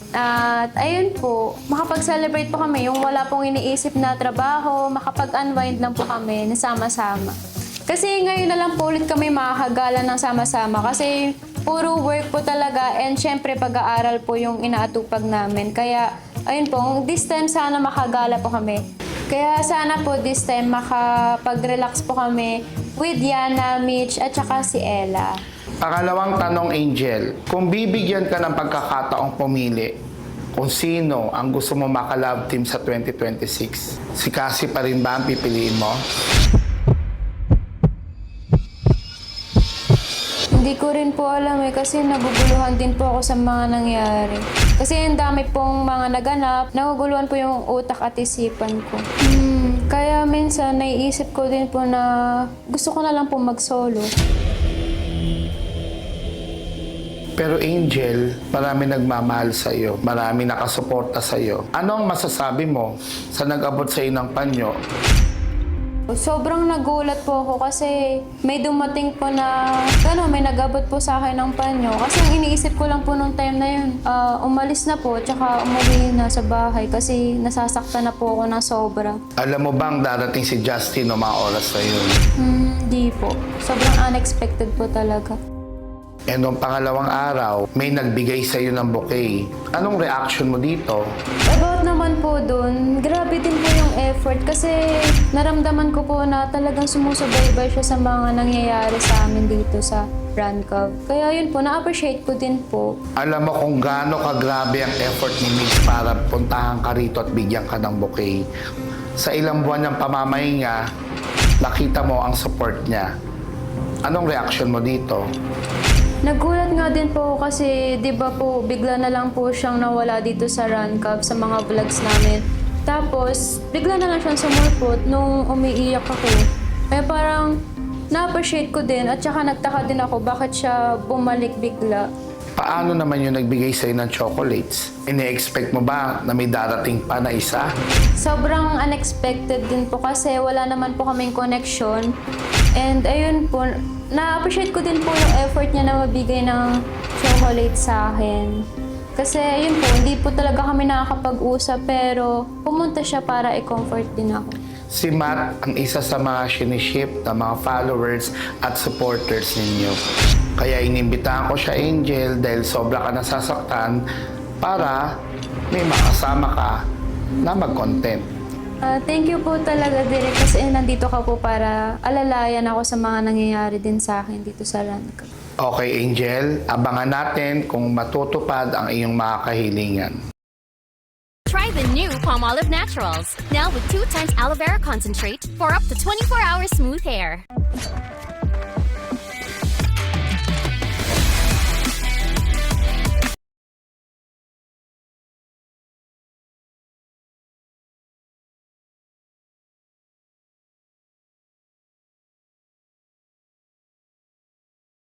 At ayun po, makapag-celebrate po kami yung wala pong iniisip na trabaho, makapag-unwind lang po kami na sama-sama. Kasi ngayon na lang po ulit kami makakagala ng sama-sama kasi puro work po talaga and syempre pag-aaral po yung inaatupag namin. Kaya ayun po, this time sana makagala po kami. Kaya sana po this time makapag-relax po kami with Yana, Mitch at saka si Ella. Pangalawang tanong, Angel, kung bibigyan ka ng pagkakataong pumili kung sino ang gusto mo maka-love team sa 2026, si Cassie pa rin ba ang pipiliin mo? Hindi ko rin po alam kasi naguguluhan din po ako sa mga nangyari. Kasi ang dami pong mga naganap, naguguluhan po yung utak at isipan ko. Kaya minsan naiisip ko din po na gusto ko na lang po mag-solo. Pero Angel, marami nagmamahal sa iyo, marami nakasuporta sa iyo. Ano ang masasabi mo sa nag-abot sa iyo ng panyo? Sobrang nagulat po ako kasi may dumating po na may nag-abot po sa akin ng panyo. Kasi ang iniisip ko lang po nung time na yun, umalis na po tsaka umuwi na sa bahay kasi nasasaktan na po ako ng sobra. Alam mo bang darating si Justin o mga oras na yun? Hindi po. Sobrang unexpected po talaga. E noong pangalawang araw, may nagbigay sa iyo ng bouquet. Anong reaction mo dito? About naman po dun, grabe din po yung effort kasi naramdaman ko po na talagang sumusubaybay siya sa mga nangyayari sa amin dito sa Rancov. Kaya yun po, na-appreciate ko din po. Alam mo kung gaano kagrabe ang effort ni Mitch para puntahan ka rito at bigyan ka ng bouquet. Sa ilang buwan niyang pamamahinga, nakita mo ang support niya. Anong reaction mo dito? Nagulat nga din po kasi 'di ba po bigla na lang po siyang nawala dito sa Rancov sa mga vlogs namin. Tapos bigla na lang siyang sumulpot nung umiiyak ako. Kaya parang na-appreciate ko din at saka nagtaka din ako bakit siya bumalik bigla. Paano naman yung nagbigay sa'yo ng chocolates? Ine-expect mo ba na may darating pa na isa? Sobrang unexpected din po kasi wala naman po kaming connection. And ayun po, na-appreciate ko din po yung effort niya na mabigay ng chocolate sa akin. Kasi ayun po, hindi po talaga kami nakakapag-usap pero pumunta siya para i-comfort din ako. Si Matt ang isa sa mga siniship na mga followers at supporters ninyo. Kaya inimbitahan ko siya, Angel, dahil sobra ka nasasaktan para may makasama ka na mag-content. Thank you po talaga, Direk, kasi nandito ka po para alalayan ako sa mga nangyayari din sa akin dito sa Rancov. Okay, Angel, abangan natin kung matutupad ang iyong mga kahilingan. Try the new Palmolive Naturals, now with 2 times aloe vera concentrate for up to 24 hours smooth hair.